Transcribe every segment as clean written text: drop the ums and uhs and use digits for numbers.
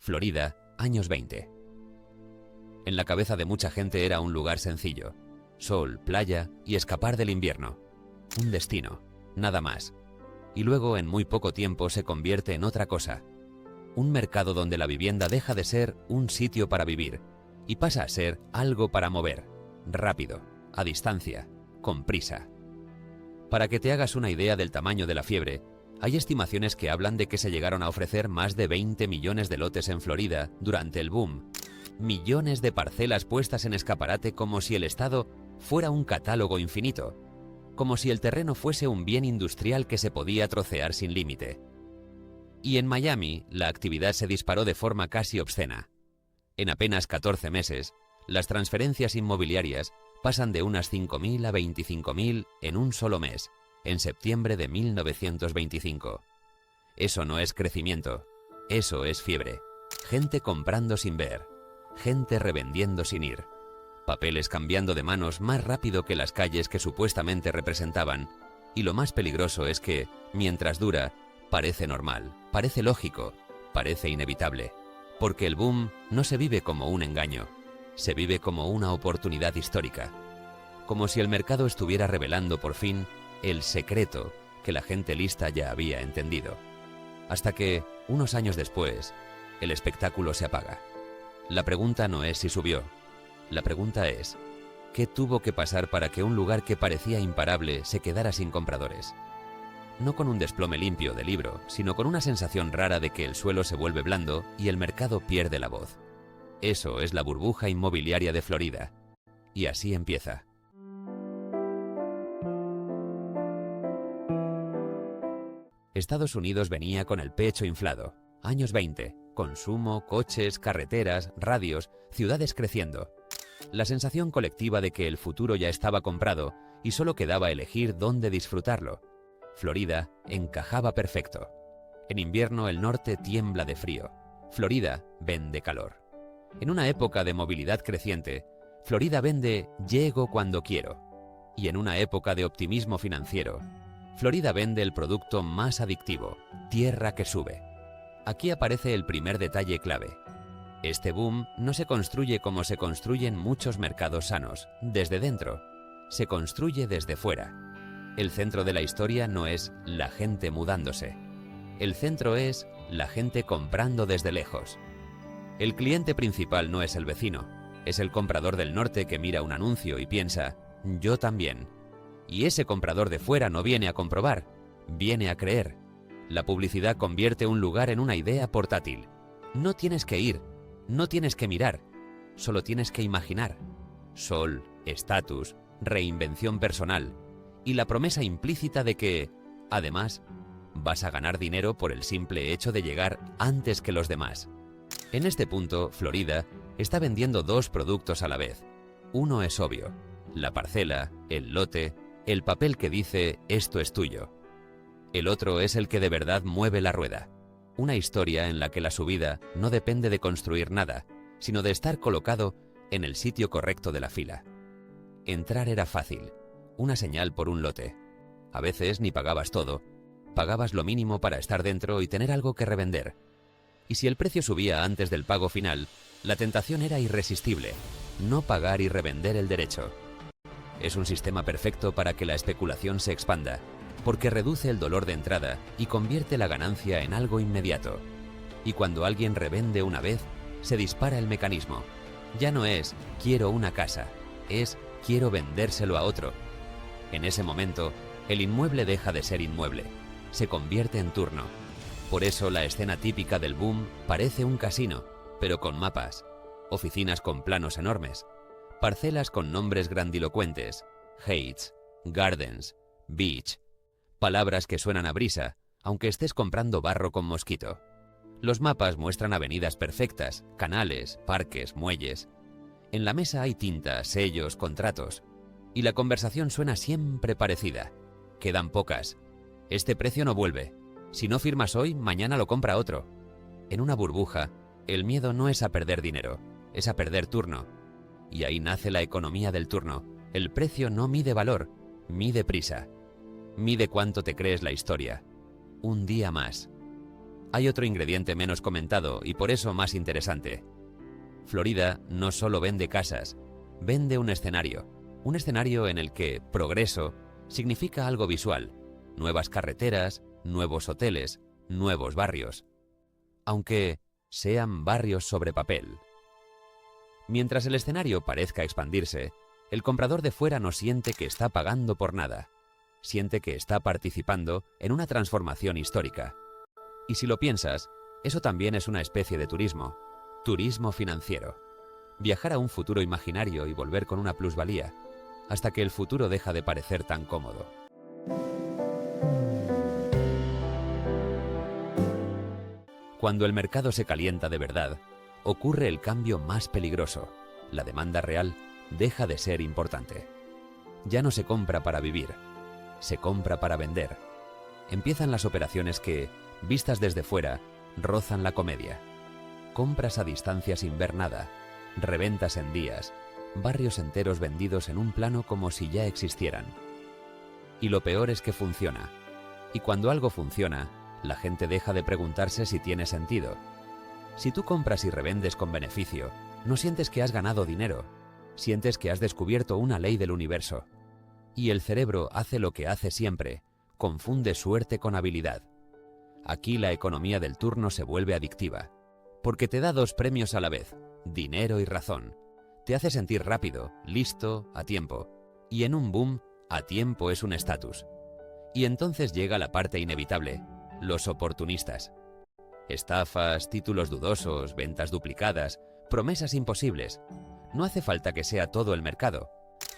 Florida, años 20. En la cabeza de mucha gente era un lugar sencillo. Sol, playa y escapar del invierno. Un destino, nada más. Y luego en muy poco tiempo se convierte en otra cosa. Un mercado donde la vivienda deja de ser un sitio para vivir y pasa a ser algo para mover, rápido, a distancia, con prisa. Para que te hagas una idea del tamaño de la fiebre, hay estimaciones que hablan de que se llegaron a ofrecer más de 20 millones de lotes en Florida durante el boom. Millones de parcelas puestas en escaparate como si el estado fuera un catálogo infinito, como si el terreno fuese un bien industrial que se podía trocear sin límite. Y en Miami, la actividad se disparó de forma casi obscena. En apenas 14 meses, las transferencias inmobiliarias pasan de unas 5.000 a 25.000 en un solo mes, en septiembre de 1925. Eso no es crecimiento, eso es fiebre. Gente comprando sin ver, gente revendiendo sin ir. Papeles cambiando de manos más rápido que las calles que supuestamente representaban. Y lo más peligroso es que, mientras dura, parece normal, parece lógico, parece inevitable. Porque el boom no se vive como un engaño, se vive como una oportunidad histórica. Como si el mercado estuviera revelando por fin el secreto que la gente lista ya había entendido. Hasta que, unos años después, el espectáculo se apaga. La pregunta no es si subió. La pregunta es, ¿qué tuvo que pasar para que un lugar que parecía imparable se quedara sin compradores? No con un desplome limpio de libro, sino con una sensación rara de que el suelo se vuelve blando y el mercado pierde la voz. Eso es la burbuja inmobiliaria de Florida. Y así empieza. Estados Unidos venía con el pecho inflado. Años 20. Consumo, coches, carreteras, radios, ciudades creciendo. La sensación colectiva de que el futuro ya estaba comprado y solo quedaba elegir dónde disfrutarlo. Florida encajaba perfecto. En invierno el norte tiembla de frío. Florida vende calor. En una época de movilidad creciente, Florida vende llego cuando quiero. Y en una época de optimismo financiero, Florida vende el producto más adictivo, tierra que sube. Aquí aparece el primer detalle clave. Este boom no se construye como se construyen muchos mercados sanos, desde dentro. Se construye desde fuera. El centro de la historia no es la gente mudándose. El centro es la gente comprando desde lejos. El cliente principal no es el vecino, es el comprador del norte que mira un anuncio y piensa, yo también. Y ese comprador de fuera no viene a comprobar, viene a creer. La publicidad convierte un lugar en una idea portátil. No tienes que ir, no tienes que mirar, solo tienes que imaginar. Sol, estatus, reinvención personal y la promesa implícita de que, además, vas a ganar dinero por el simple hecho de llegar antes que los demás. En este punto, Florida está vendiendo dos productos a la vez. Uno es obvio, la parcela, el lote, el papel que dice esto es tuyo. El otro es el que de verdad mueve la rueda. Una historia en la que la subida no depende de construir nada, sino de estar colocado en el sitio correcto de la fila. Entrar era fácil, una señal por un lote. A veces ni pagabas todo, pagabas lo mínimo para estar dentro y tener algo que revender. Y si el precio subía antes del pago final, la tentación era irresistible, no pagar y revender el derecho. Es un sistema perfecto para que la especulación se expanda, porque reduce el dolor de entrada y convierte la ganancia en algo inmediato. Y cuando alguien revende una vez, se dispara el mecanismo. Ya no es quiero una casa, es quiero vendérselo a otro. En ese momento, el inmueble deja de ser inmueble, se convierte en turno. Por eso la escena típica del boom parece un casino, pero con mapas, oficinas con planos enormes, parcelas con nombres grandilocuentes, Heights, Gardens, Beach, palabras que suenan a brisa, aunque estés comprando barro con mosquito. Los mapas muestran avenidas perfectas, canales, parques, muelles. En la mesa hay tinta, sellos, contratos, y la conversación suena siempre parecida. Quedan pocas. Este precio no vuelve. Si no firmas hoy, mañana lo compra otro. En una burbuja, el miedo no es a perder dinero, es a perder turno. Y ahí nace la economía del turno. El precio no mide valor, mide prisa. Mide cuánto te crees la historia. Un día más. Hay otro ingrediente menos comentado y por eso más interesante. Florida no solo vende casas, vende un escenario en el que progreso significa algo visual, nuevas carreteras, nuevos hoteles, nuevos barrios, aunque sean barrios sobre papel. Mientras el escenario parezca expandirse, el comprador de fuera no siente que está pagando por nada, siente que está participando en una transformación histórica. Y si lo piensas, eso también es una especie de turismo financiero. Viajar a un futuro imaginario y volver con una plusvalía, hasta que el futuro deja de parecer tan cómodo. Cuando el mercado se calienta de verdad, ocurre el cambio más peligroso. La demanda real deja de ser importante. Ya no se compra para vivir, se compra para vender. Empiezan las operaciones que, vistas desde fuera, rozan la comedia. Compras a distancia sin ver nada, reventas en días, barrios enteros vendidos en un plano como si ya existieran. Y lo peor es que funciona. Y cuando algo funciona, la gente deja de preguntarse si tiene sentido. Si tú compras y revendes con beneficio, no sientes que has ganado dinero, sientes que has descubierto una ley del universo. Y el cerebro hace lo que hace siempre, confunde suerte con habilidad. Aquí la economía del turno se vuelve adictiva, porque te da dos premios a la vez, dinero y razón. Te hace sentir rápido, listo, a tiempo. Y en un boom, a tiempo es un estatus. Y entonces llega la parte inevitable, los oportunistas. Estafas, títulos dudosos, ventas duplicadas, promesas imposibles. No hace falta que sea todo el mercado.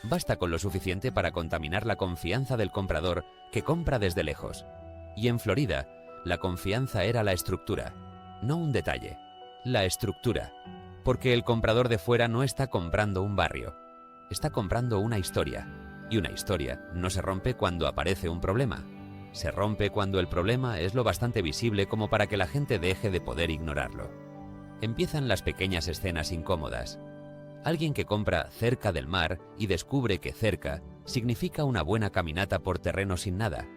Basta con lo suficiente para contaminar la confianza del comprador que compra desde lejos. Y en Florida, la confianza era la estructura, no un detalle, la estructura. Porque el comprador de fuera no está comprando un barrio, está comprando una historia. Y una historia no se rompe cuando aparece un problema. Se rompe cuando el problema es lo bastante visible como para que la gente deje de poder ignorarlo. Empiezan las pequeñas escenas incómodas. Alguien que compra cerca del mar y descubre que cerca significa una buena caminata por terreno sin nada.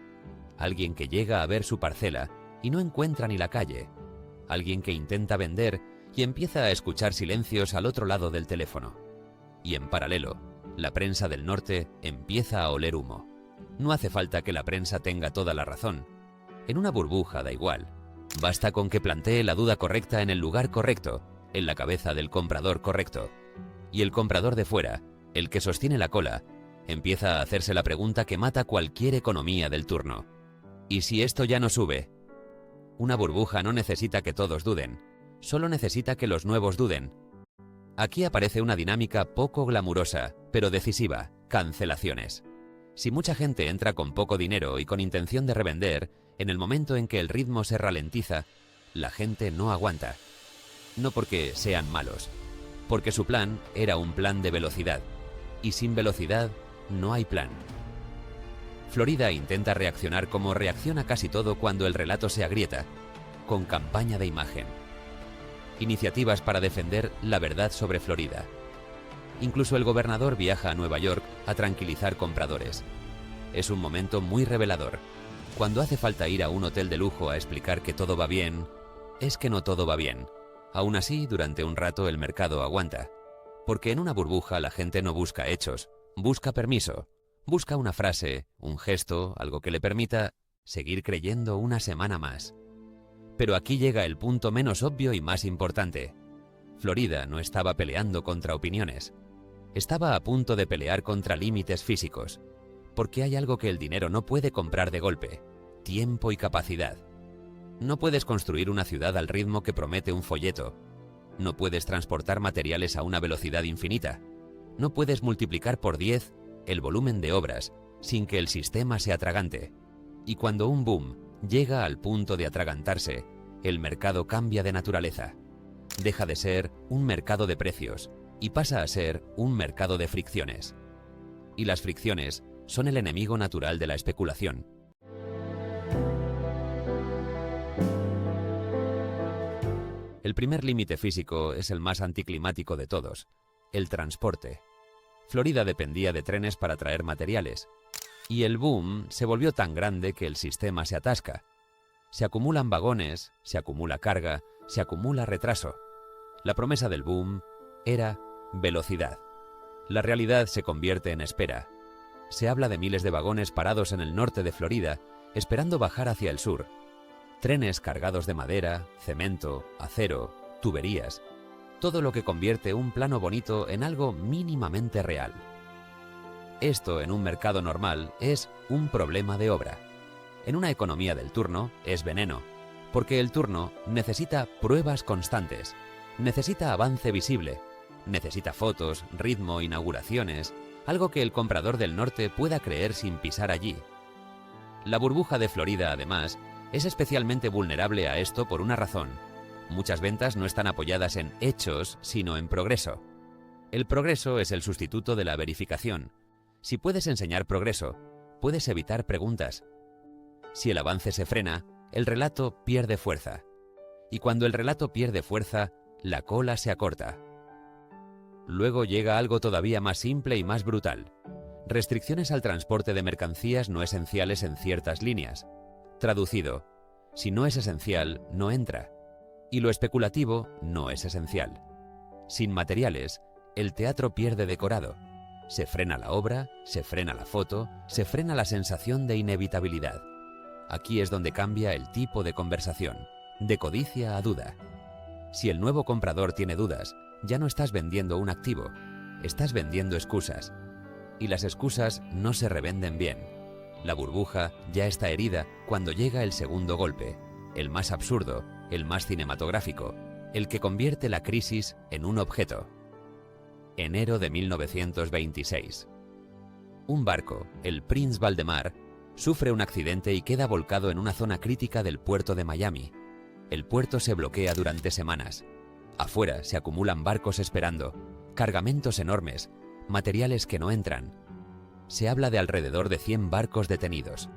Alguien que llega a ver su parcela y no encuentra ni la calle. Alguien que intenta vender y empieza a escuchar silencios al otro lado del teléfono. Y en paralelo, la prensa del norte empieza a oler humo. No hace falta que la prensa tenga toda la razón. En una burbuja da igual. Basta con que plantee la duda correcta en el lugar correcto, en la cabeza del comprador correcto. Y el comprador de fuera, el que sostiene la cola, empieza a hacerse la pregunta que mata cualquier economía del turno. ¿Y si esto ya no sube? Una burbuja no necesita que todos duden, solo necesita que los nuevos duden. Aquí aparece una dinámica poco glamurosa, pero decisiva: cancelaciones. Si mucha gente entra con poco dinero y con intención de revender, en el momento en que el ritmo se ralentiza, la gente no aguanta. No porque sean malos, porque su plan era un plan de velocidad. Y sin velocidad, no hay plan. Florida intenta reaccionar como reacciona casi todo cuando el relato se agrieta, con campaña de imagen. Iniciativas para defender la verdad sobre Florida. Incluso el gobernador viaja a Nueva York a tranquilizar compradores. Es un momento muy revelador. Cuando hace falta ir a un hotel de lujo a explicar que todo va bien, es que no todo va bien. Aún así, durante un rato el mercado aguanta. Porque en una burbuja la gente no busca hechos, busca permiso. Busca una frase, un gesto, algo que le permita seguir creyendo una semana más. Pero aquí llega el punto menos obvio y más importante. Florida no estaba peleando contra opiniones. Estaba a punto de pelear contra límites físicos. Porque hay algo que el dinero no puede comprar de golpe: tiempo y capacidad. No puedes construir una ciudad al ritmo que promete un folleto. No puedes transportar materiales a una velocidad infinita. No puedes multiplicar por 10 el volumen de obras sin que el sistema se atragante. Y cuando un boom llega al punto de atragantarse, el mercado cambia de naturaleza. Deja de ser un mercado de precios y pasa a ser un mercado de fricciones. Y las fricciones son el enemigo natural de la especulación. El primer límite físico es el más anticlimático de todos: el transporte. Florida dependía de trenes para traer materiales, y el boom se volvió tan grande que el sistema se atasca. Se acumulan vagones, se acumula carga, se acumula retraso. La promesa del boom era velocidad. La realidad se convierte en espera. Se habla de miles de vagones parados en el norte de Florida, esperando bajar hacia el sur. Trenes cargados de madera, cemento, acero, tuberías. Todo lo que convierte un plano bonito en algo mínimamente real. Esto en un mercado normal es un problema de obra. En una economía del turno es veneno, porque el turno necesita pruebas constantes, necesita avance visible, necesita fotos, ritmo, inauguraciones, algo que el comprador del norte pueda creer sin pisar allí. La burbuja de Florida, además, es especialmente vulnerable a esto por una razón. Muchas ventas no están apoyadas en hechos, sino en progreso. El progreso es el sustituto de la verificación. Si puedes enseñar progreso, puedes evitar preguntas. Si el avance se frena, el relato pierde fuerza. Y cuando el relato pierde fuerza, la cola se acorta. Luego llega algo todavía más simple y más brutal. Restricciones al transporte de mercancías no esenciales en ciertas líneas. Traducido, si no es esencial, no entra. Y lo especulativo no es esencial. Sin materiales, el teatro pierde decorado. Se frena la obra, se frena la foto, se frena la sensación de inevitabilidad. Aquí es donde cambia el tipo de conversación, de codicia a duda. Si el nuevo comprador tiene dudas, ya no estás vendiendo un activo, estás vendiendo excusas. Y las excusas no se revenden bien. La burbuja ya está herida cuando llega el segundo golpe, el más absurdo, el más cinematográfico, el que convierte la crisis en un objeto. Enero de 1926. Un barco, el Prince Valdemar, sufre un accidente y queda volcado en una zona crítica del puerto de Miami. El puerto se bloquea durante semanas. Afuera se acumulan barcos esperando, cargamentos enormes, materiales que no entran. Se habla de alrededor de 100 barcos detenidos.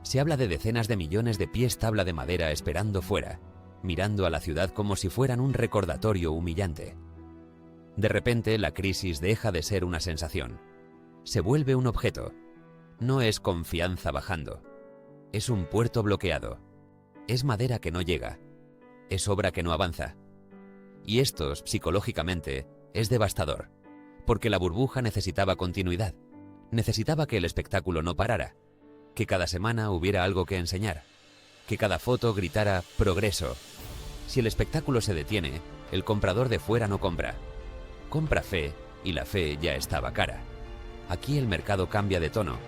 Se habla de decenas de millones de pies tabla de madera esperando fuera, mirando a la ciudad como si fueran un recordatorio humillante. De repente, la crisis deja de ser una sensación. Se vuelve un objeto. No es confianza bajando. Es un puerto bloqueado. Es madera que no llega. Es obra que no avanza. Y esto, psicológicamente, es devastador, porque la burbuja necesitaba continuidad. Necesitaba que el espectáculo no parara, que cada semana hubiera algo que enseñar, que cada foto gritara progreso. Si el espectáculo se detiene, el comprador de fuera no compra. Compra fe, y la fe ya estaba cara. Aquí el mercado cambia de tono.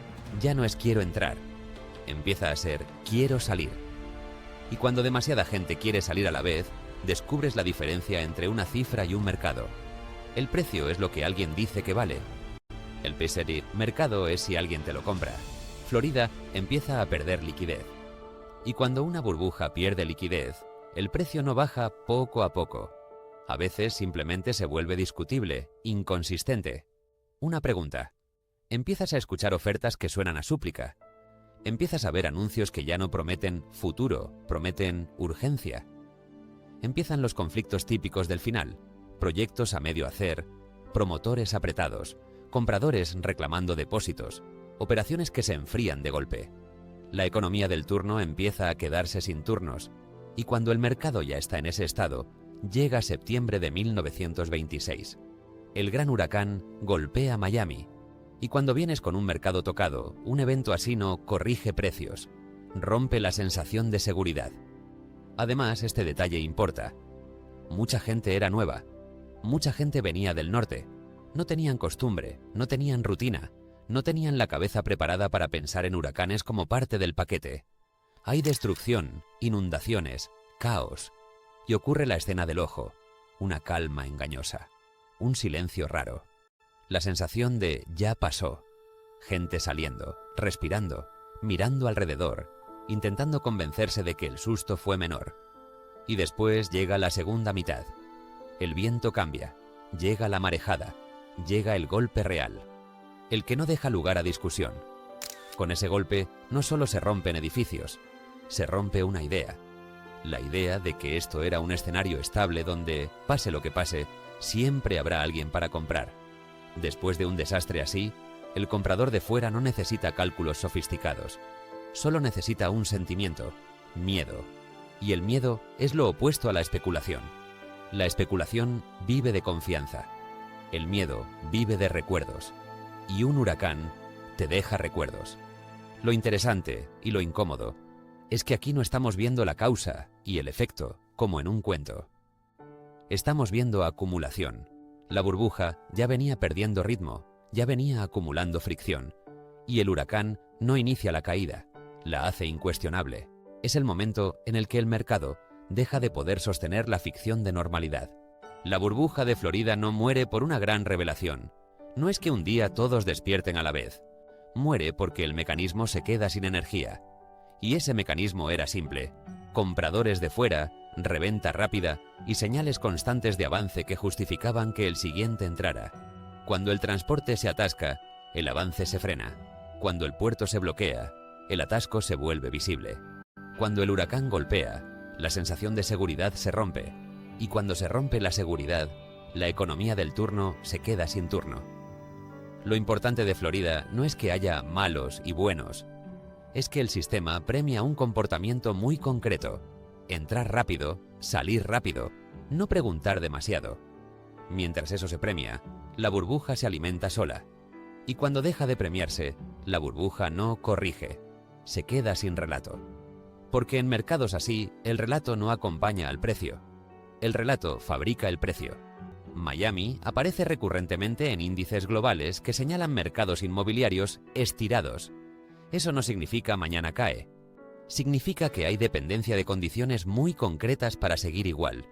Ya no es quiero entrar. Empieza a ser quiero salir. Y cuando demasiada gente quiere salir a la vez, descubres la diferencia entre una cifra y un mercado. El precio es lo que alguien dice que vale. El mercado es si alguien te lo compra. Florida empieza a perder liquidez. Y cuando una burbuja pierde liquidez, el precio no baja poco a poco. A veces simplemente se vuelve discutible, inconsistente. Una pregunta. Empiezas a escuchar ofertas que suenan a súplica. Empiezas a ver anuncios que ya no prometen futuro, prometen urgencia. Empiezan los conflictos típicos del final, proyectos a medio hacer, promotores apretados, compradores reclamando depósitos, operaciones que se enfrían de golpe. La economía del turno empieza a quedarse sin turnos, y cuando el mercado ya está en ese estado, llega septiembre de 1926. El gran huracán golpea Miami, y cuando vienes con un mercado tocado, un evento así no corrige precios, rompe la sensación de seguridad. Además, este detalle importa. Mucha gente era nueva, mucha gente venía del norte, no tenían costumbre, no tenían rutina, no tenían la cabeza preparada para pensar en huracanes como parte del paquete. Hay destrucción, inundaciones, caos, y ocurre la escena del ojo, una calma engañosa, un silencio raro, la sensación de ya pasó, gente saliendo, respirando, mirando alrededor, intentando convencerse de que el susto fue menor. Y después llega la segunda mitad. El viento cambia, llega la marejada, llega el golpe real, el que no deja lugar a discusión. Con ese golpe no solo se rompen edificios, se rompe una idea. La idea de que esto era un escenario estable donde, pase lo que pase, siempre habrá alguien para comprar. Después de un desastre así, el comprador de fuera no necesita cálculos sofisticados. Solo necesita un sentimiento, Miedo. Y el miedo es lo opuesto a la especulación. La especulación vive de confianza. El miedo vive de recuerdos. Y un huracán te deja recuerdos. Lo interesante y lo incómodo es que aquí no estamos viendo la causa y el efecto como en un cuento. Estamos viendo acumulación. La burbuja ya venía perdiendo ritmo, ya venía acumulando fricción. Y el huracán no inicia la caída, la hace incuestionable. Es el momento en el que el mercado deja de poder sostener la ficción de normalidad. La burbuja de Florida no muere por una gran revelación. No es que un día todos despierten a la vez. Muere porque el mecanismo se queda sin energía. Y ese mecanismo era simple: compradores de fuera, reventa rápida y señales constantes de avance que justificaban que el siguiente entrara. Cuando el transporte se atasca, el avance se frena. Cuando el puerto se bloquea, el atasco se vuelve visible. Cuando el huracán golpea, la sensación de seguridad se rompe. Y cuando se rompe la seguridad, la economía del turno se queda sin turno. Lo importante de Florida no es que haya malos y buenos, es que el sistema premia un comportamiento muy concreto: entrar rápido, salir rápido, no preguntar demasiado. Mientras eso se premia, la burbuja se alimenta sola. Y cuando deja de premiarse, la burbuja no corrige, se queda sin relato. Porque en mercados así, el relato no acompaña al precio. El relato fabrica el precio. Miami aparece recurrentemente en índices globales que señalan mercados inmobiliarios estirados. Eso no significa mañana cae. Significa que hay dependencia de condiciones muy concretas para seguir igual.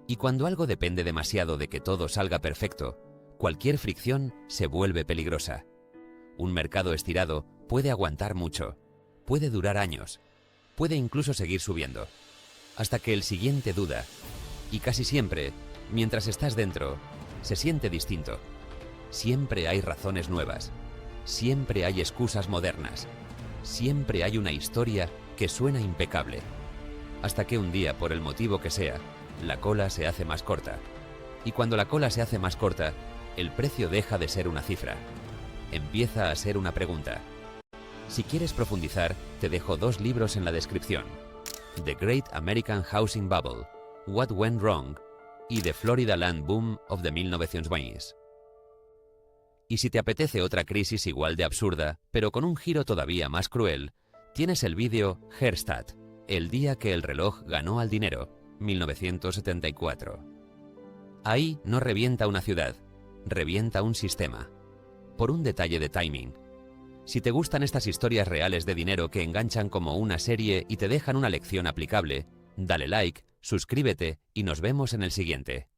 Y cuando algo depende demasiado de que todo salga perfecto, cualquier fricción se vuelve peligrosa. Un mercado estirado puede aguantar mucho, puede durar años, puede incluso seguir subiendo, hasta que el siguiente duda. Y casi siempre, mientras estás dentro, se siente distinto. Siempre hay razones nuevas, siempre hay excusas modernas, siempre hay una historia que suena impecable. Hasta que un día, por el motivo que sea, la cola se hace más corta. Y cuando la cola se hace más corta, el precio deja de ser una cifra. Empieza a ser una pregunta. Si quieres profundizar, te dejo 2 libros en la descripción: The Great American Housing Bubble, What Went Wrong, y The Florida Land Boom of the 1920s. Y si te apetece otra crisis igual de absurda, pero con un giro todavía más cruel, tienes el vídeo Herstatt, el día que el reloj ganó al dinero, 1974. Ahí no revienta una ciudad, revienta un sistema. Por un detalle de timing. Si te gustan estas historias reales de dinero que enganchan como una serie y te dejan una lección aplicable, dale like, suscríbete y nos vemos en el siguiente.